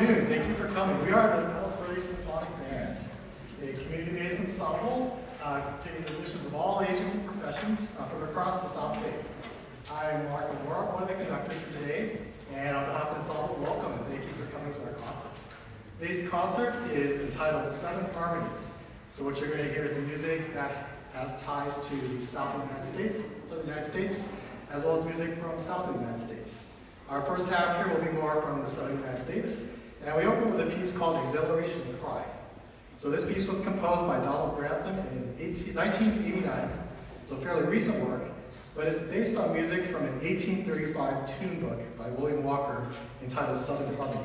afternoon. Thank you for coming. We are the Palos Verdes Symphonic Band, a community-based ensemble taking musicians of all ages and professions from across the South Bay. I'm Mark Amora, one of the conductors for today, and on behalf of the ensemble, welcome and thank you for coming to our concert. Today's concert is entitled Seven Harmonies. So what you're going to hear is the music that has ties to the Southern United States, as well as music from Southern United States. Our first half here will be more from the Southern United States, and we open with a piece called Exhilaration and Cry. So this piece was composed by Donald Grantham in 1989. It's a fairly recent work, but it's based on music from an 1835 tune book by William Walker entitled Southern Harmony.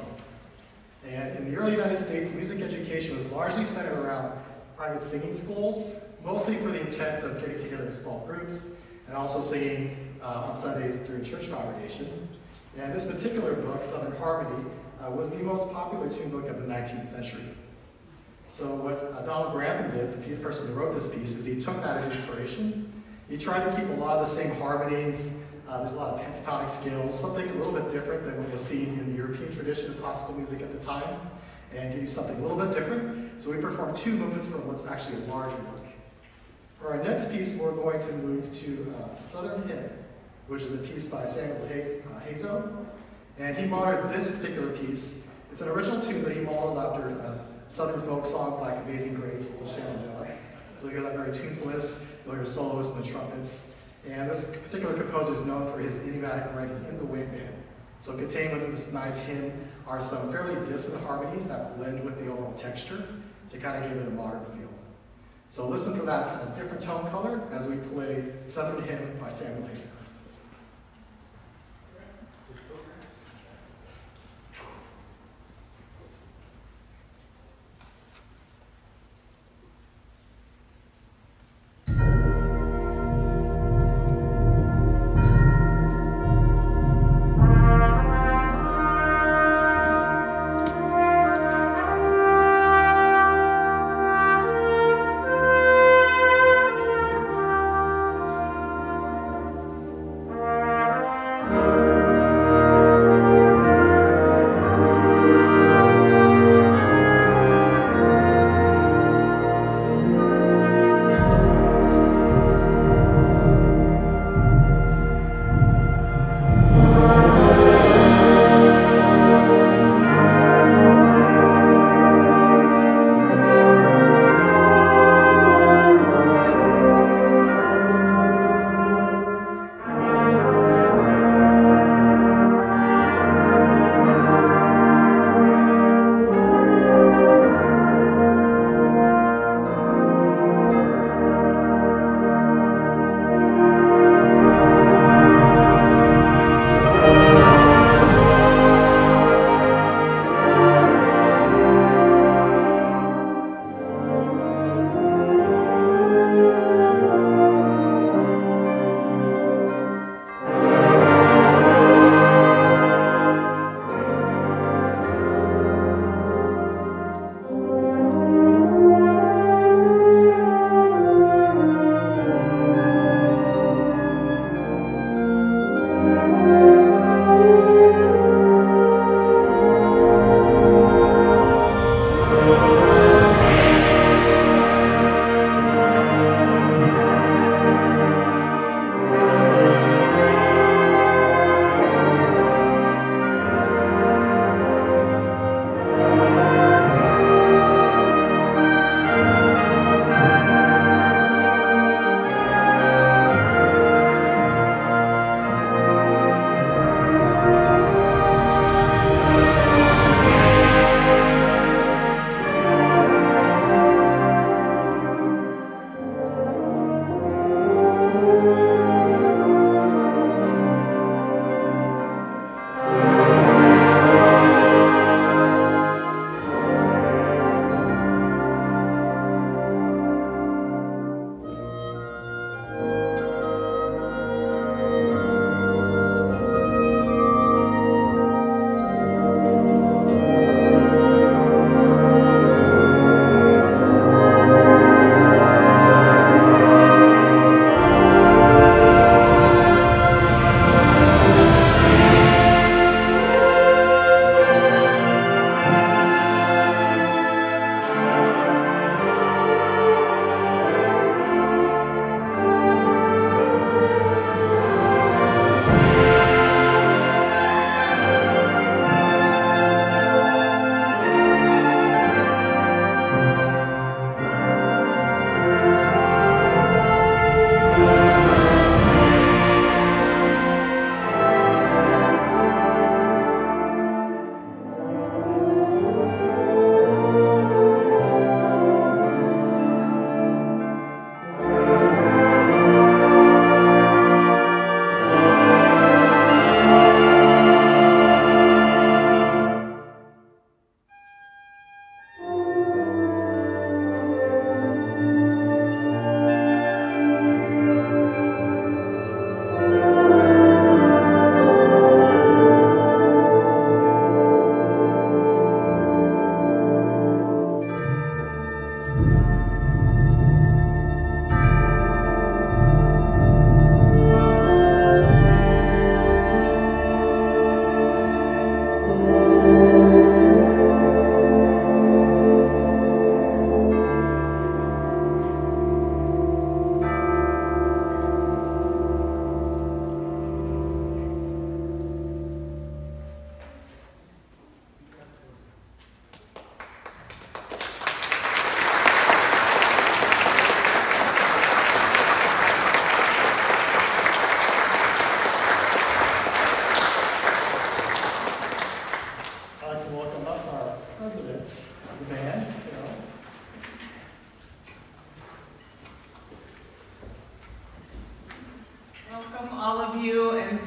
And in the early United States, music education was largely centered around private singing schools, mostly for the intent of getting together in small groups, and also singing on Sundays during church congregation. And this particular book, Southern Harmony, was the most popular tune book of the 19th century. So what Donald Grantham did, the person who wrote this piece, is he took that as inspiration. He tried to keep a lot of the same harmonies. There's a lot of pentatonic scales, something a little bit different than what was seen in the European tradition of classical music at the time, and give you something a little bit different. So we performed two movements from what's actually a larger work. For our next piece, we're going to move to Southern Hymn, which is a piece by Samuel Hazo. And he modeled this particular piece. It's an original tune that he modeled after Southern folk songs like Amazing Grace and Shenandoah. So you hear that very tunefulness, you'll hear soloists and the trumpets. And this particular composer is known for his idiomatic writing in the wind band. So contained within this nice hymn are some fairly dissonant harmonies that blend with the overall texture to kind of give it a modern feel. So listen for that kind of different tone color as we play Southern Hymn by Samuel Hazo.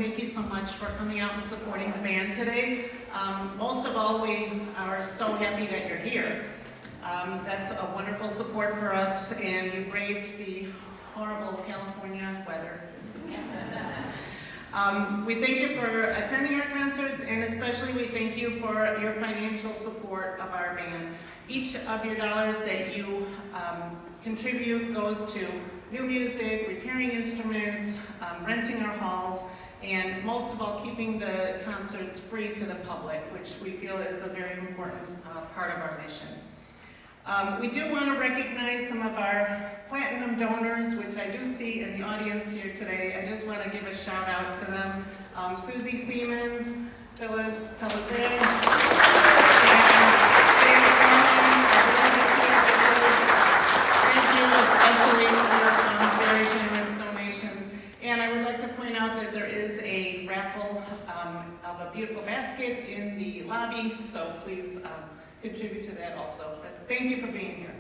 thank you so much for coming out and supporting the band today. Most of all, we are so happy that you're here. That's a wonderful support for us, and you braved the horrible California weather this weekend. We thank you for attending our concerts, and especially we thank you for your financial support of our band. Each of your dollars that you contribute goes to new music, repairing instruments, renting our halls, and most of all, keeping the concerts free to the public, which we feel is a very important part of our mission. We do want to recognize some of our platinum donors, which I do see in the audience here today. I just want to give a shout out to them. Susie Siemens, Phyllis Pellizer, thank you especially for very generous donations. And I would like to point out that there is a raffle of a beautiful basket in the lobby, so please contribute to that also. But thank you for being here.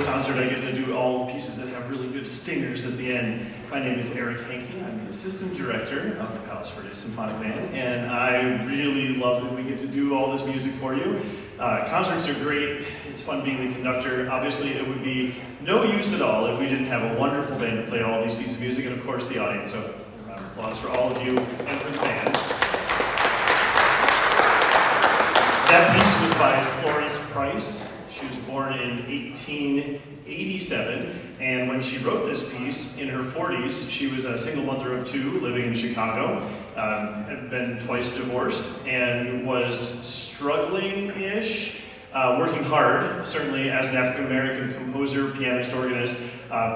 concert, I get to do all the pieces that have really good stingers at the end. My name is Eric Hankey. I'm the assistant director of the Palos Verdes Symphonic Band, and I really love that we get to do all this music for you. Concerts are great. It's fun being the conductor. Obviously, it would be no use at all if we didn't have a wonderful band to play all these pieces of music, and of course the audience. So, a round of applause for all of you and for the band. That piece was by Florence Price. She was born in 1887, and when she wrote this piece in her 40s, she was a single mother of two living in Chicago, had been twice divorced, and was struggling-ish, working hard, certainly as an African-American composer, pianist, organist,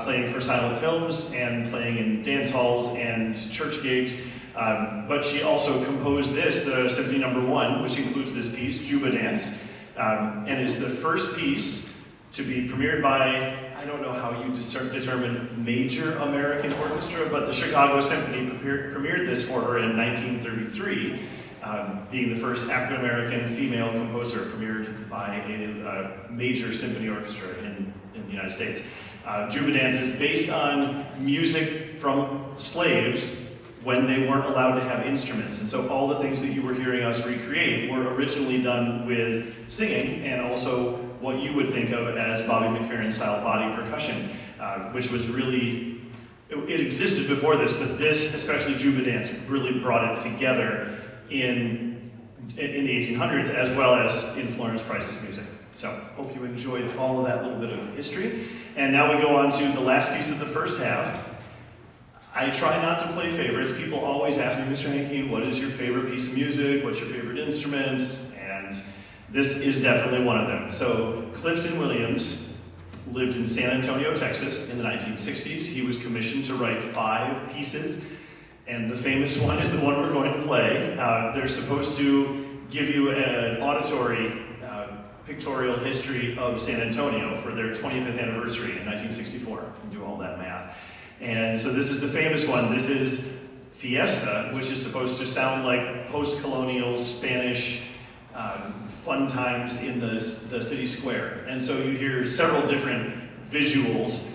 playing for silent films and playing in dance halls and church gigs. But she also composed this, the Symphony No. 1, which includes this piece, Juba Dance, and is the first piece to be premiered by, I don't know how you determine major American orchestra, but the Chicago Symphony premiered this for her in 1933, being the first African-American female composer premiered by a major symphony orchestra in the United States. Juba Dance is based on music from slaves when they weren't allowed to have instruments. And so all the things that you were hearing us recreate were originally done with singing and also what you would think of as Bobby McFerrin style body percussion, which was really, it existed before this, but this, especially Juba Dance, really brought it together in the 1800s as well as in Florence Price's music. So hope you enjoyed all of that little bit of history. And now we go on to the last piece of the first half. I try not to play favorites. People always ask me, Mr. Hankey, what is your favorite piece of music? What's your favorite instrument? And this is definitely one of them. So Clifton Williams lived in San Antonio, Texas in the 1960s. He was commissioned to write 5 pieces, and the famous one is the one we're going to play. They're supposed to give you an auditory pictorial history of San Antonio for their 25th anniversary in 1964. You can do all that math. And so this is the famous one. This is Fiesta, which is supposed to sound like post-colonial Spanish fun times in the city square. And so you hear several different visuals.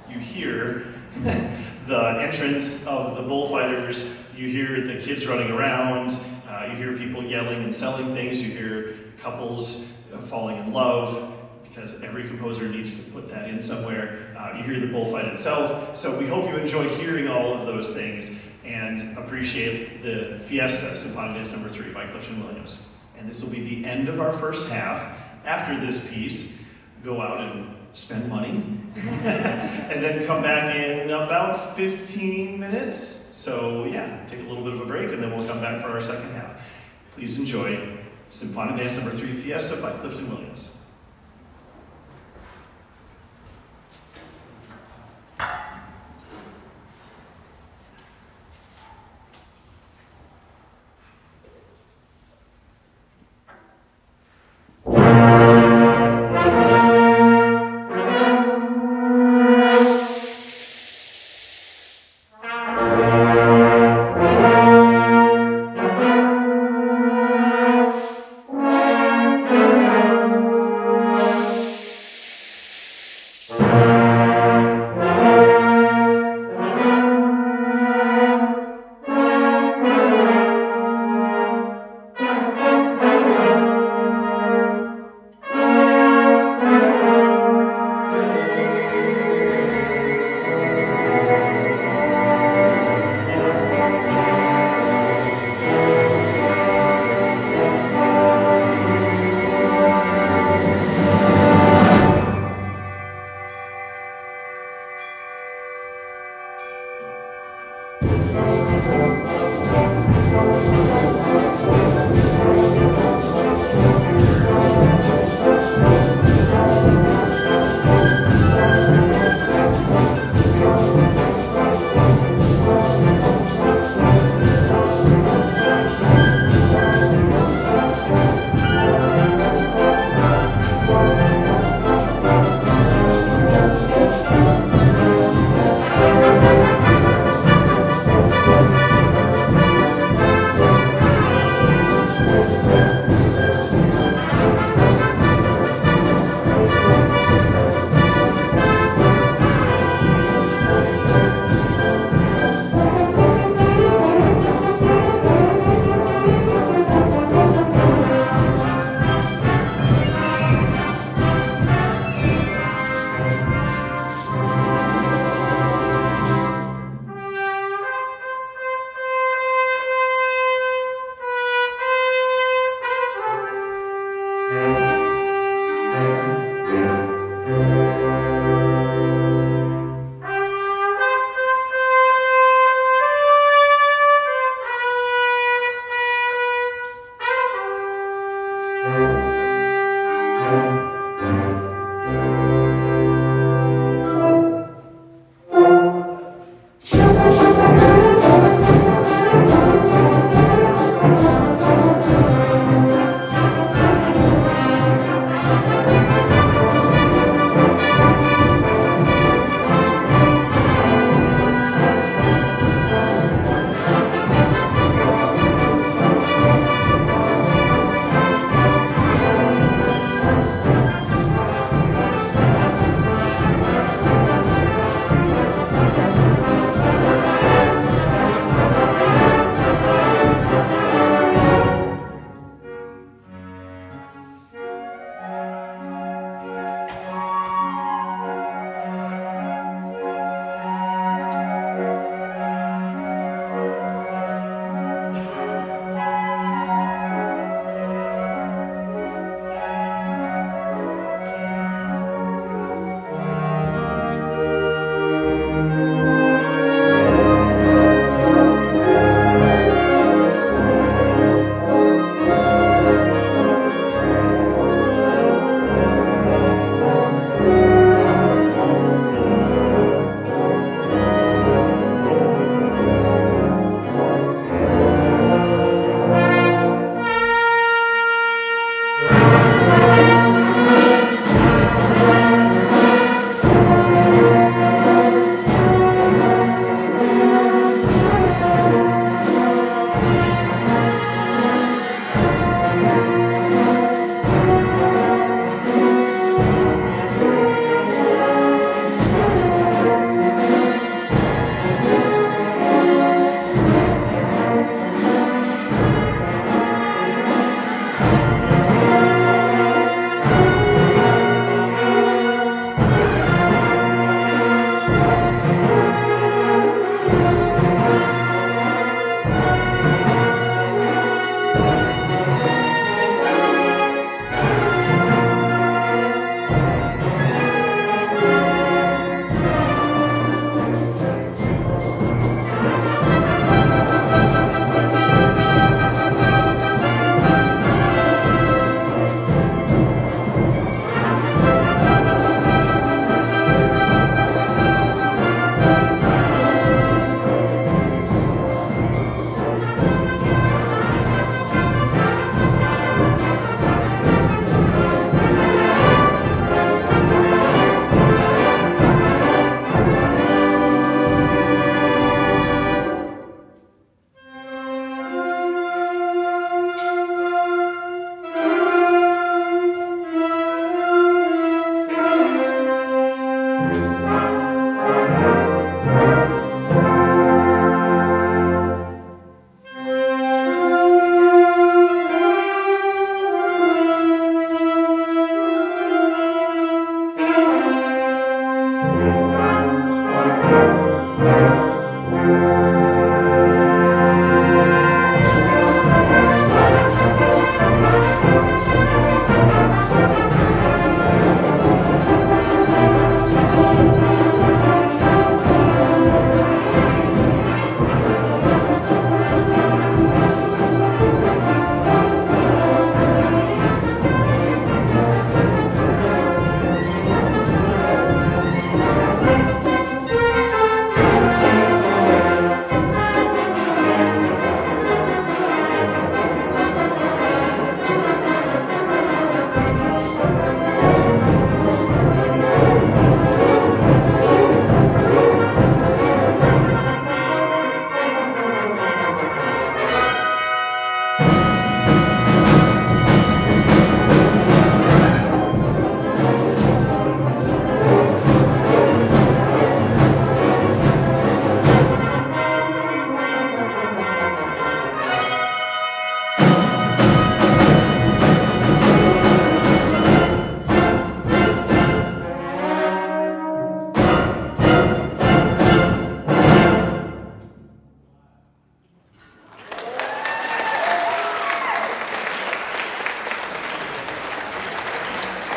You hear the entrance of the bullfighters, you hear the kids running around, you hear people yelling and selling things, you hear couples falling in love, because every composer needs to put that in somewhere. You hear the bullfight itself. So we hope you enjoy hearing all of those things and appreciate the Fiesta, Symphonic Dance No. 3 by Clifton Williams. And this will be the end of our first half. After this piece, go out and spend money, and then come back in about 15 minutes. So yeah, take a little bit of a break, and then we'll come back for our second half. Please enjoy Symphonic Dance No. 3 Fiesta by Clifton Williams.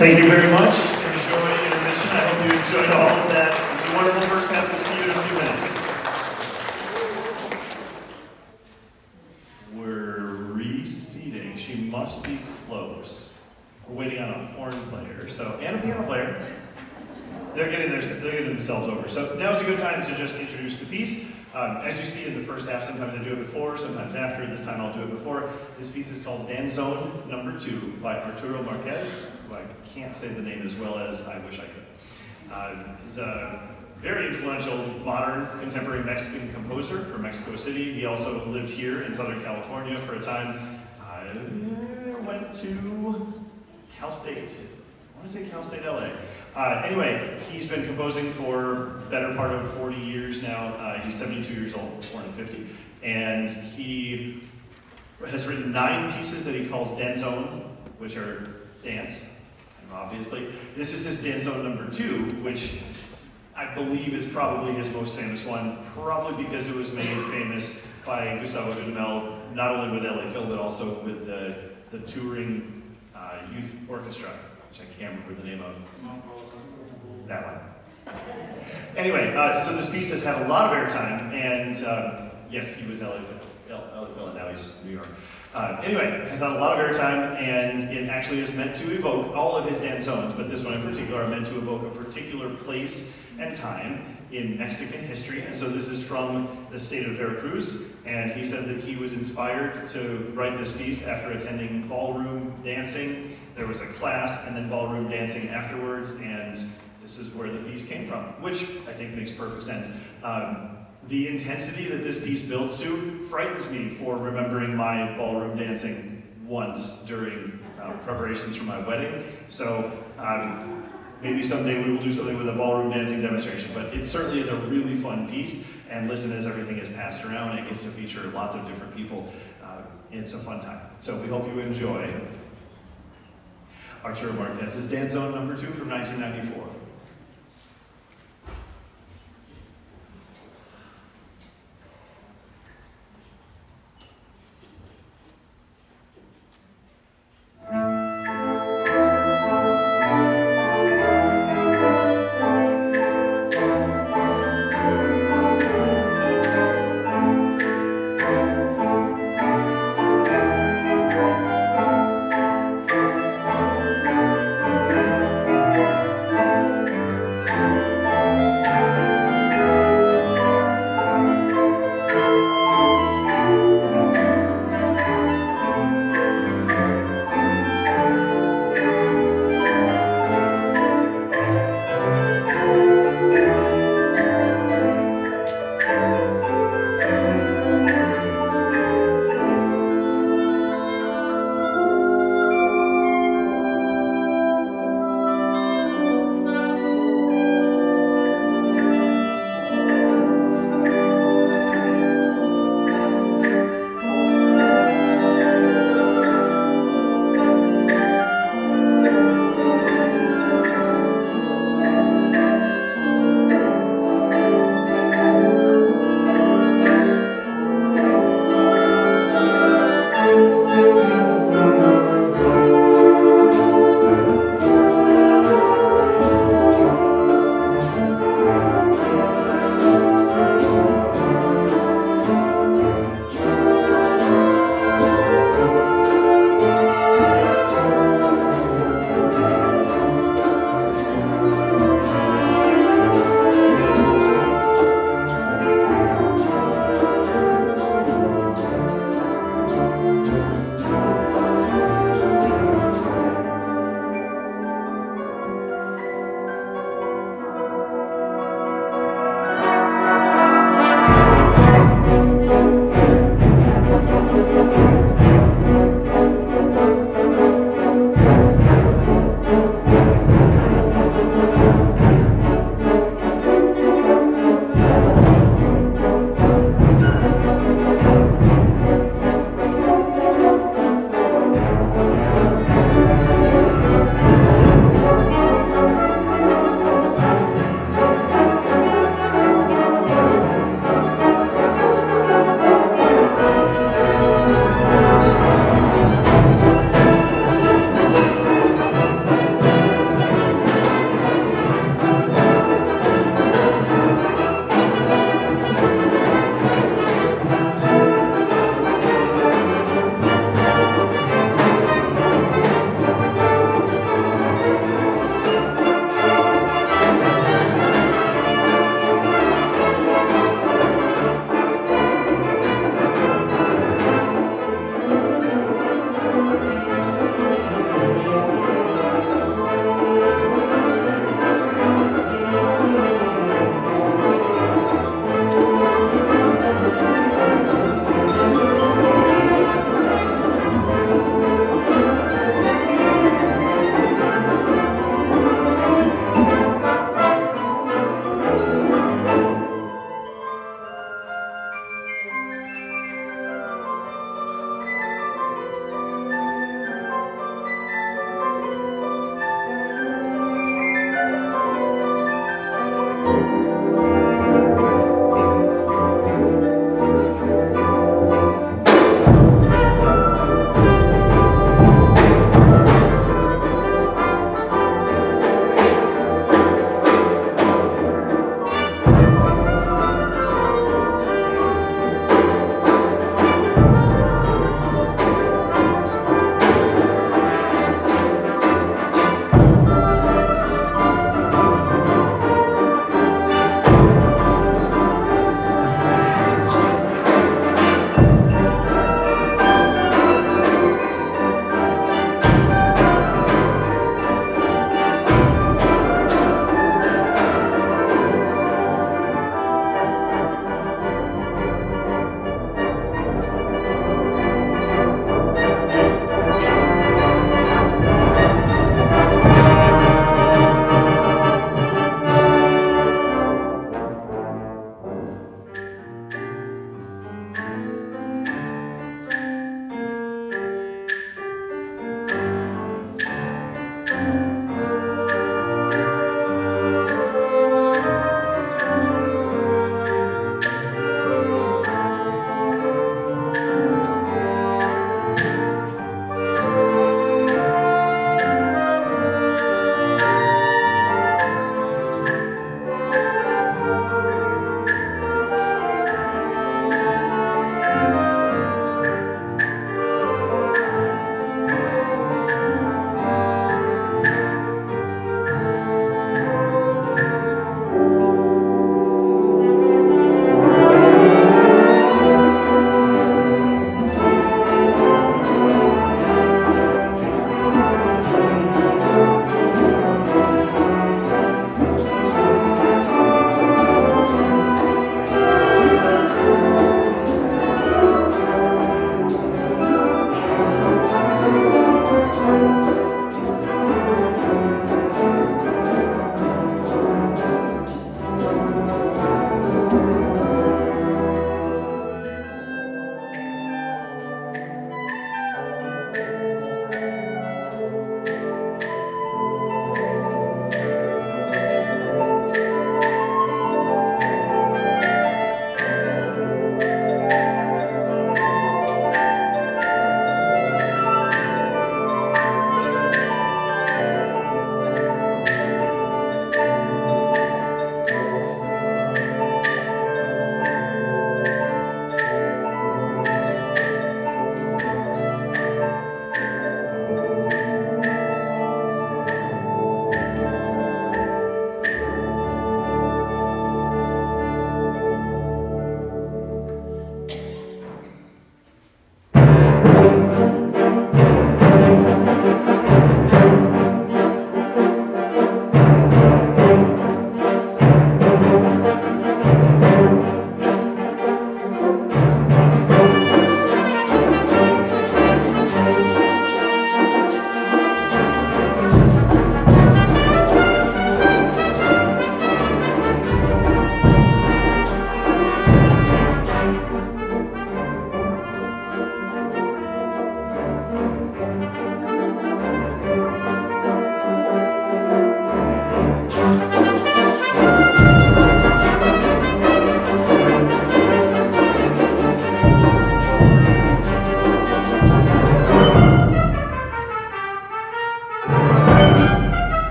Thank you very much. Enjoy intermission. I hope you enjoyed all of that. It's a wonderful first half. We'll see you in a few minutes. We're reseating. She must be close. We're waiting on a horn player, and a piano player. They're getting themselves over. So now's a good time to just introduce the piece. As you see in the first half, sometimes I do it before, sometimes after. This time I'll do it before. This piece is called Danzón No. 2 by Arturo Marquez, who I can't say the name as well as I wish I could. He's a very influential modern contemporary Mexican composer from Mexico City. He also lived here in Southern California for a time. Went to Cal State. I want to say Cal State, LA. Anyway, he's been composing for the better part of 40 years now. He's 72 years old, born in 50. And he has written 9 pieces that he calls Danzón, which are dance, obviously. This is his Danzón No. 2, which I believe is probably his most famous one, probably because it was made famous by Gustavo Dudamel, not only with LA Phil, but also with the touring youth orchestra, which I can't remember the name of. That one. Anyway, so this piece has had a lot of airtime, and yes, he was LA Phil, and now he's New York. Anyway, it has had a lot of airtime, and it actually is meant to evoke all of his danzones, but this one in particular are meant to evoke a particular place and time in Mexican history. And so this is from the state of Veracruz, and he said that he was inspired to write this piece after attending ballroom dancing. There was a class and then ballroom dancing afterwards, and this is where the piece came from, which I think makes perfect sense. The intensity that this piece builds to frightens me for remembering my ballroom dancing once during preparations for my wedding. So maybe someday we will do something with a ballroom dancing demonstration, but it certainly is a really fun piece, and listen as everything is passed around, it gets to feature lots of different people. It's a fun time. So we hope you enjoy Arturo Marquez's Danzón No. 2 from 1994.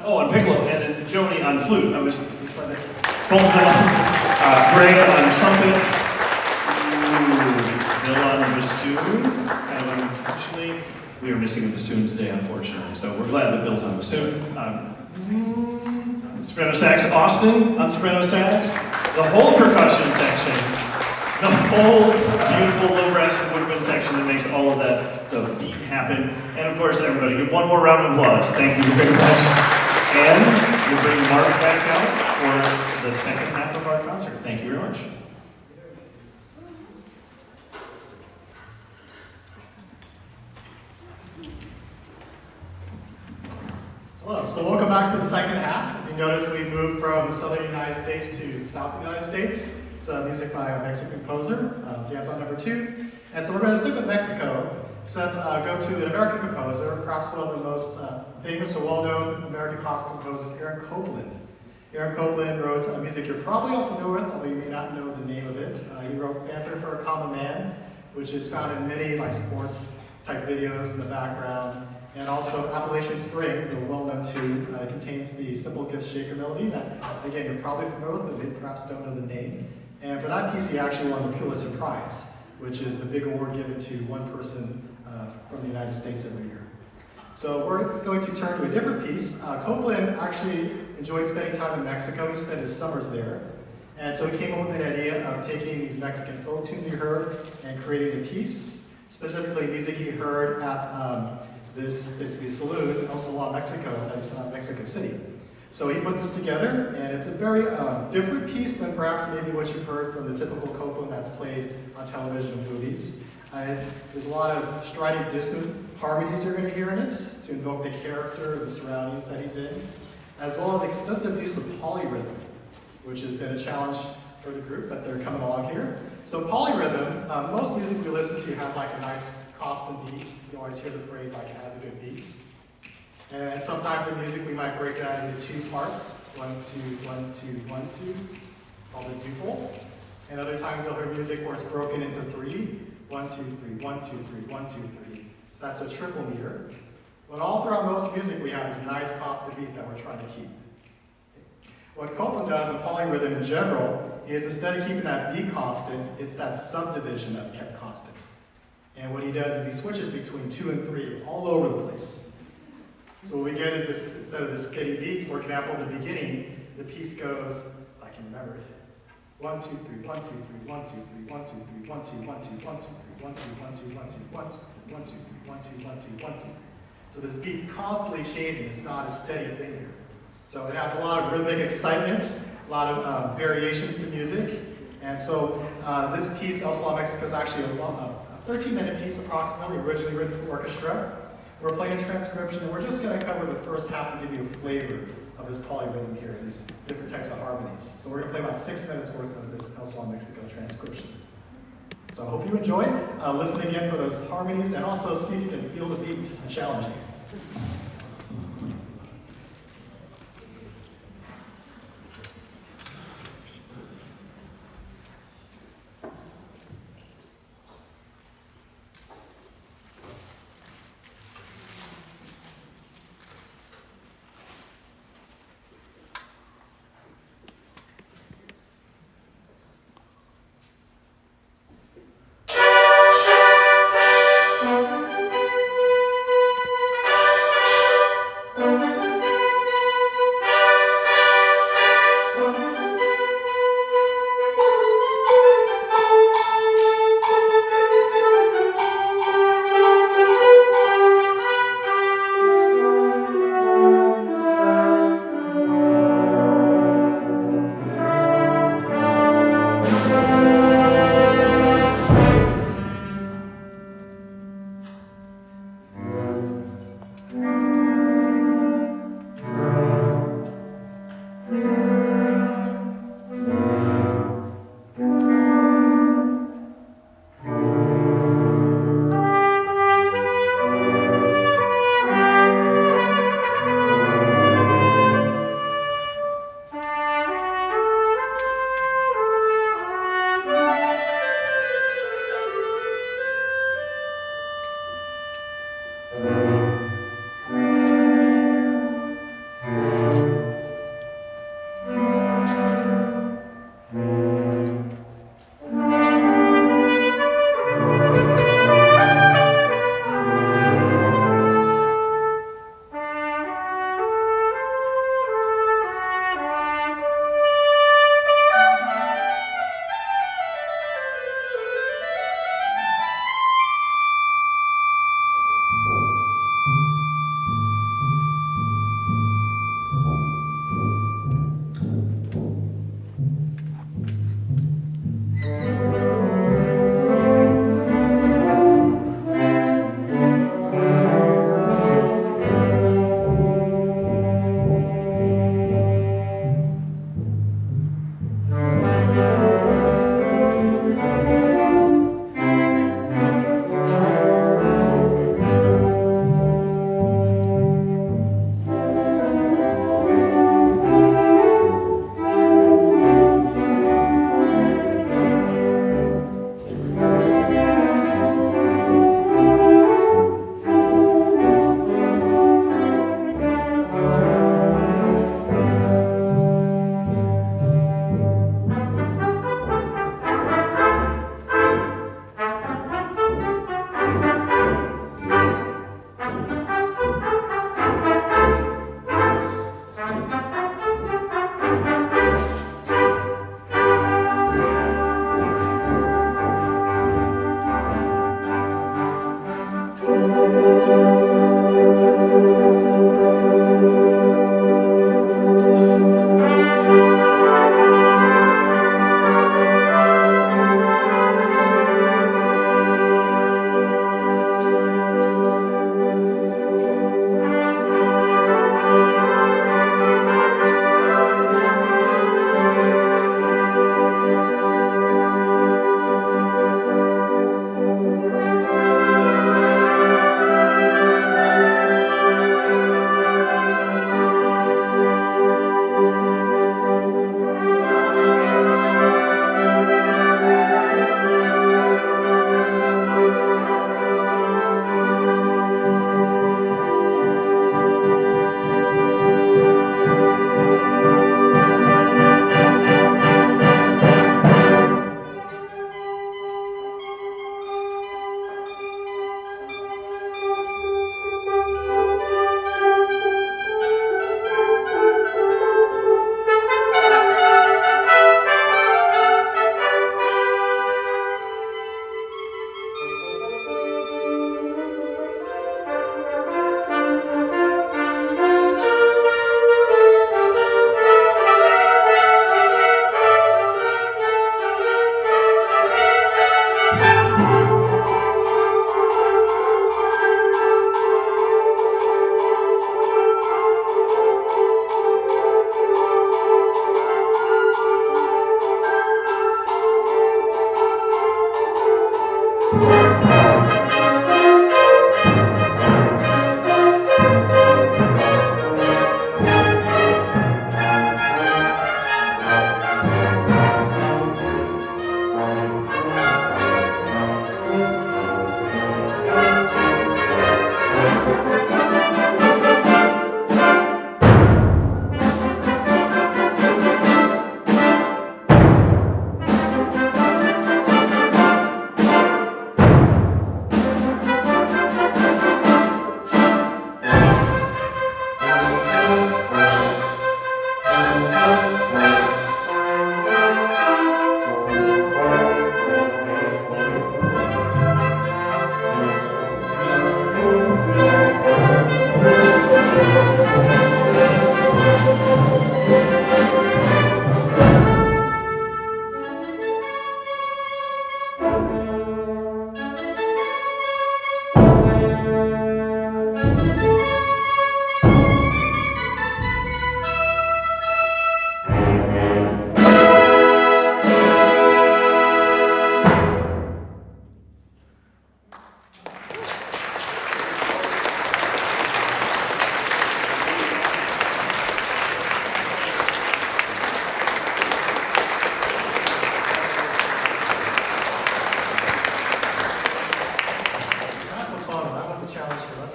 Oh, on piccolo, and then Joni on flute. I was this one there. Greg on trumpet. Bill on bassoon. Unintentionally, we are missing a bassoon today, unfortunately. So we're glad that Bill's on bassoon. Soprano sax, Austin on soprano sax. The whole percussion section. The whole beautiful low brass woodwind section that makes all of that, the beat happen. And of course, everybody, give one more round of applause. Thank you very much. And we'll bring Mark back out for the second half of our concert. Thank you very much. Hello, so welcome back to the second half. You notice we moved from the southern United States to south United States. It's music by a Mexican composer, dance on number 2. And so we're going to stick with Mexico, except go to an American composer, perhaps one of the most famous or well-known American classical composers, Aaron Copland. Aaron Copland wrote music you're probably all familiar with, although you may not know the name of it. He wrote Panther for a Common Man, which is found in many sports type videos in the background. And also Appalachian Springs, a well-known tune, contains the Simple Gift Shaker melody that, again, you're probably familiar with, but you perhaps don't know the name. And for that piece, he actually won the Pulitzer Prize, which is the big award given to one person from the United States every year. So we're going to turn to a different piece. Copland actually enjoyed spending time in Mexico. He spent his summers there. And so he came up with the idea of taking these Mexican folk tunes he heard and creating a piece, specifically music he heard at this saloon, El Salon, Mexico, that's Mexico City. So he put this together, and it's a very different piece than perhaps maybe what you've heard from the typical Copland that's played on television and movies. There's a lot of strident, distant harmonies you're going to hear in it to invoke the character, the surroundings that he's in, as well as extensive use of polyrhythm, which has been a challenge for the group, but they're coming along here. So polyrhythm, most music we listen to has like a nice constant beat. You always hear the phrase like it has a good beat. And sometimes in music we might break that into 2 parts, 1, 2, 1, 2, 1, 2, called a duple. And other times you'll hear music where it's broken into 3, 1, 2, 3, 1, 2, 3, 1, 2, 3. So that's a triple meter. But all throughout most music we have this nice constant beat that we're trying to keep. What Copland does in polyrhythm in general is instead of keeping that beat constant, it's that subdivision that's kept constant. And what he does is he switches between 2 and 3 all over the place. So what we get is this, instead of this steady beat, for example, in the beginning, the piece goes, if I can remember it, 1, 2, 3, 1, 2, 3, 1, 2, 3, 1, 2, 3, 1, 2, 1, 2, 1, 2, 3, 1, 2, 1, 2, 1, 2, 1, 2, 1, 2, 3, 1, 2, 1, 2, 1, 2. So this beat's constantly changing. It's not a steady thing here. So it has a lot of rhythmic excitement, a lot of variations to music. And so this piece, El Salon, Mexico, is actually a 13-minute piece approximately, originally written for orchestra. We're playing transcription, and we're just going to cover the first half to give you a flavor of this polyrhythm here, these different types of harmonies. So we're going to play about 6 minutes worth of this El Salon, Mexico transcription. So I hope you enjoy. Listen again for those harmonies, and also see if you can feel the beats and challenge you.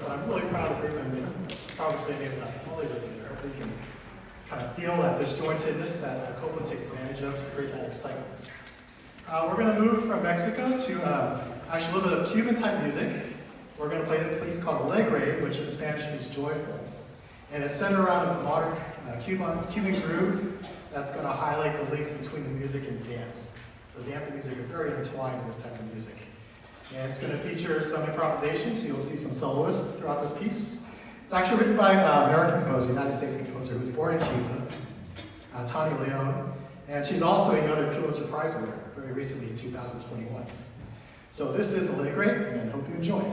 but I'm really proud of them and proud to say they have not fully lived there. Hopefully you can kind of feel that disjointedness that Copeland takes advantage of to create that excitement. We're going to move from Mexico to actually a little bit of Cuban-type music. We're going to play a piece called Alegre, which in Spanish means joyful. And it's centered around a modern Cuban groove that's going to highlight the links between the music and dance. So dance and music are very intertwined in this type of music. And it's going to feature some improvisation, so you'll see some soloists throughout this piece. It's actually written by an American composer, United States composer, who was born in Cuba, Tanya Leon. And she's also another Pulitzer Prize winner, very recently in 2021. So this is Alegre, and I hope you enjoy.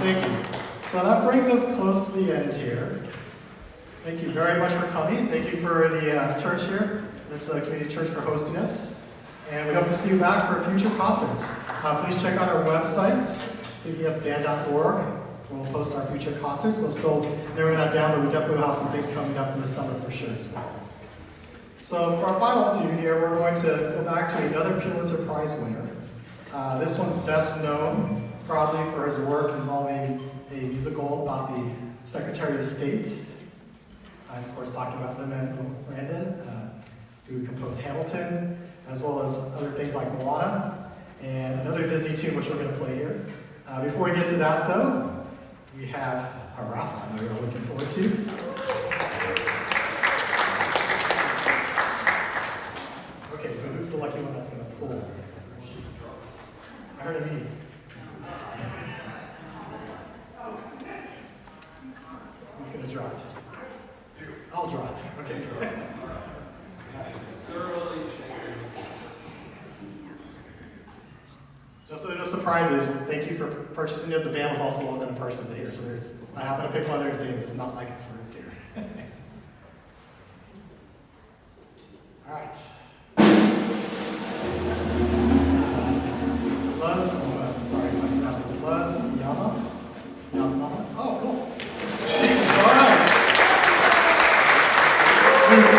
Thank you. So that brings us close to the end here. Thank you very much for coming. Thank you for the church here, this community church, for hosting us. And we hope to see you back for future concerts. Please check out our website, pbsband.org. We'll post our future concerts. We'll still narrow that down, but we definitely will have some things coming up in the summer for sure as well. So for our final two here, we're going to go back to another Pulitzer Prize winner. This one's best known probably for his work involving a musical about the Secretary of State. I'm of course talking about Lin-Manuel Miranda, who composed Hamilton, as well as other things like Moana, and another Disney tune which we're going to play here. Before we get to that though, we have a raffle I know you're looking forward to. Okay, so who's the lucky one that's going to pull? I heard a me. Who's going to draw it? I'll draw it. Okay. Just so there's no surprises, thank you for purchasing it. The band was also one of the persons here, so I happen to pick one of their names. It's not like it's rude here. All right. Luz, sorry, my glasses. Luz Yama. Oh, cool. All right. Please.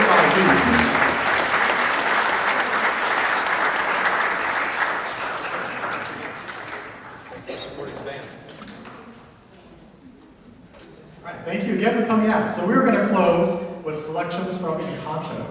All right, thank you again for coming out. So we're going to close with selections from Encanto.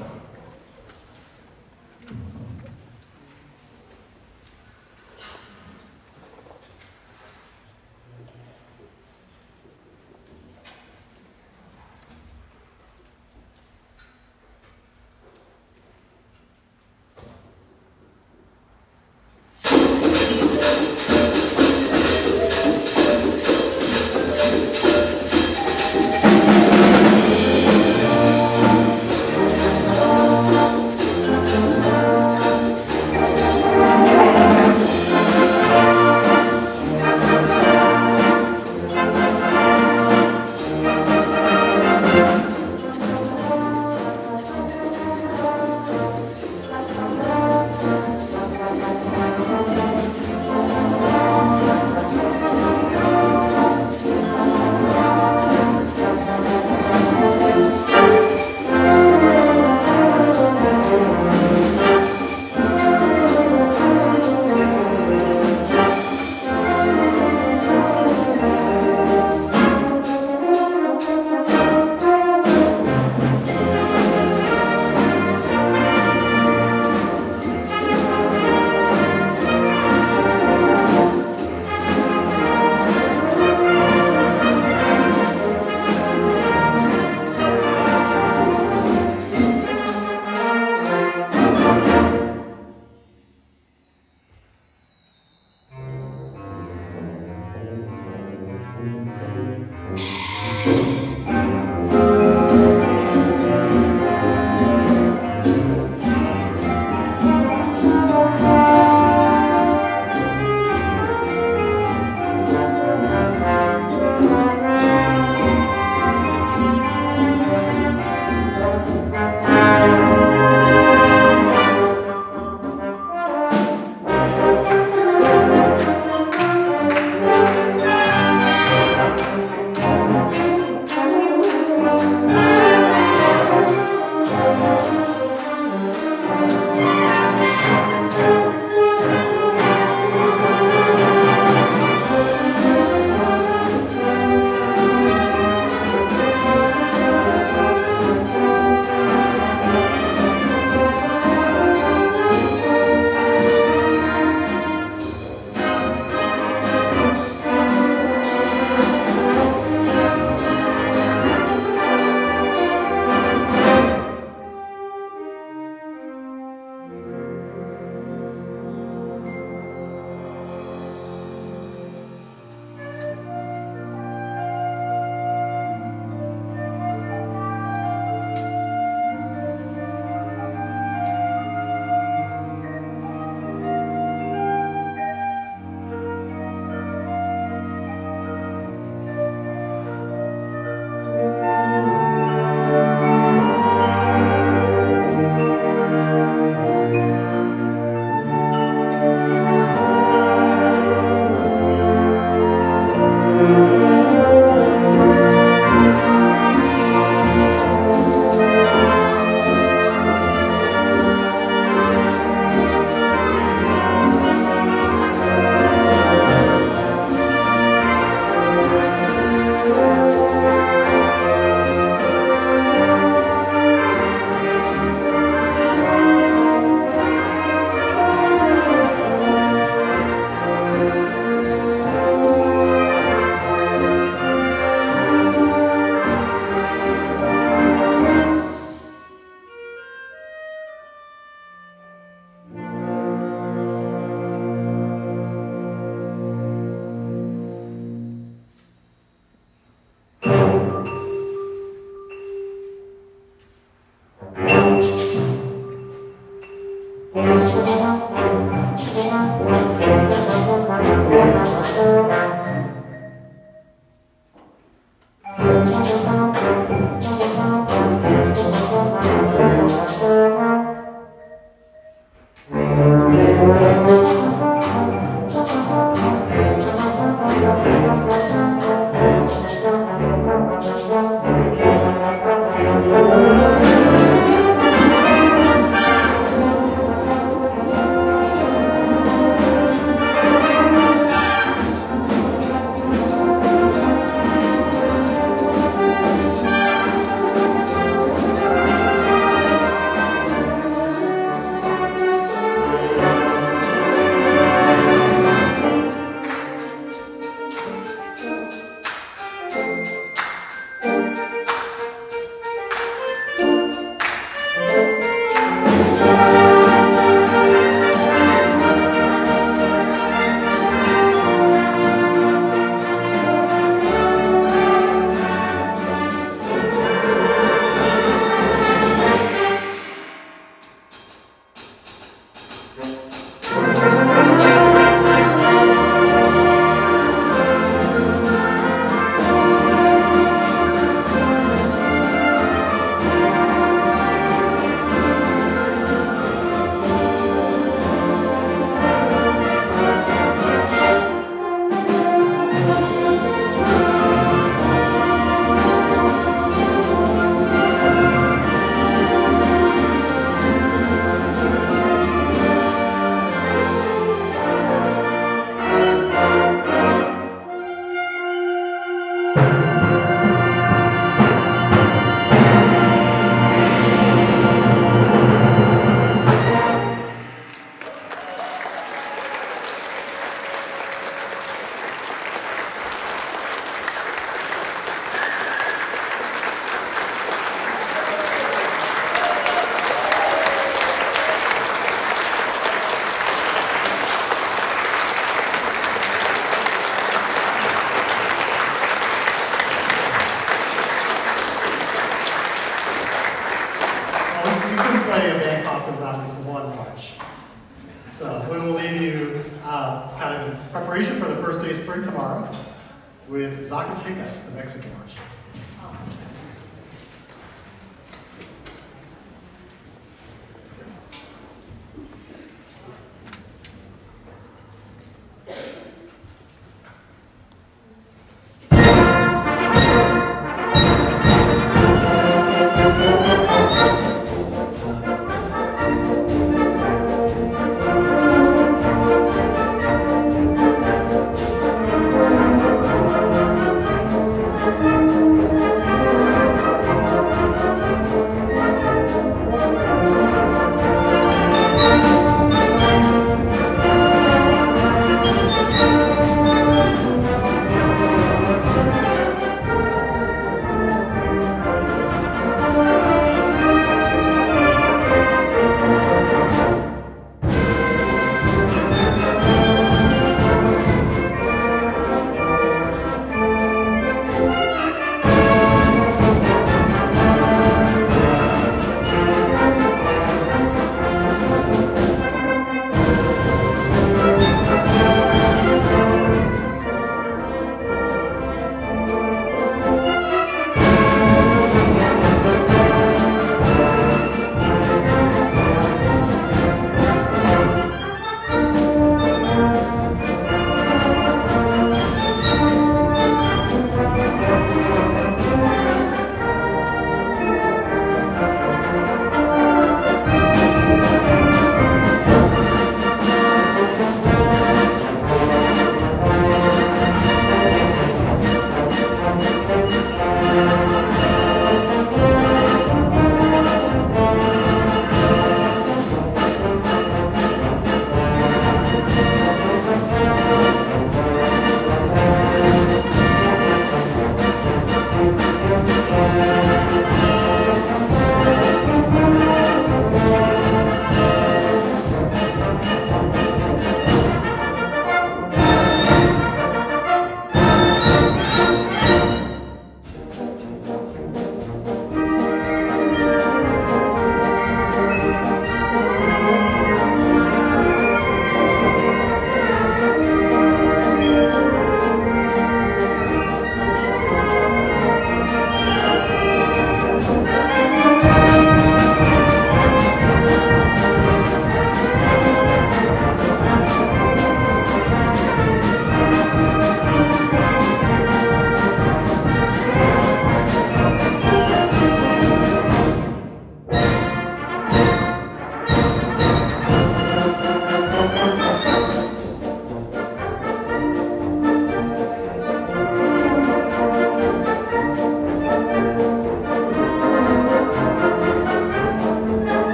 So we will leave you kind of in preparation for the first day of spring tomorrow with Zacatecas, the Mexican march.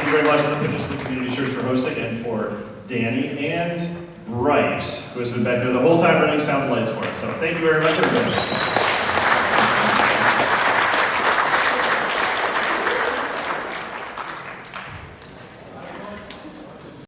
you very much to the Peninsula Community Church for hosting, and for Danny and Bryce, who has been back there the whole time running sound lights for us. So thank you very much, everybody.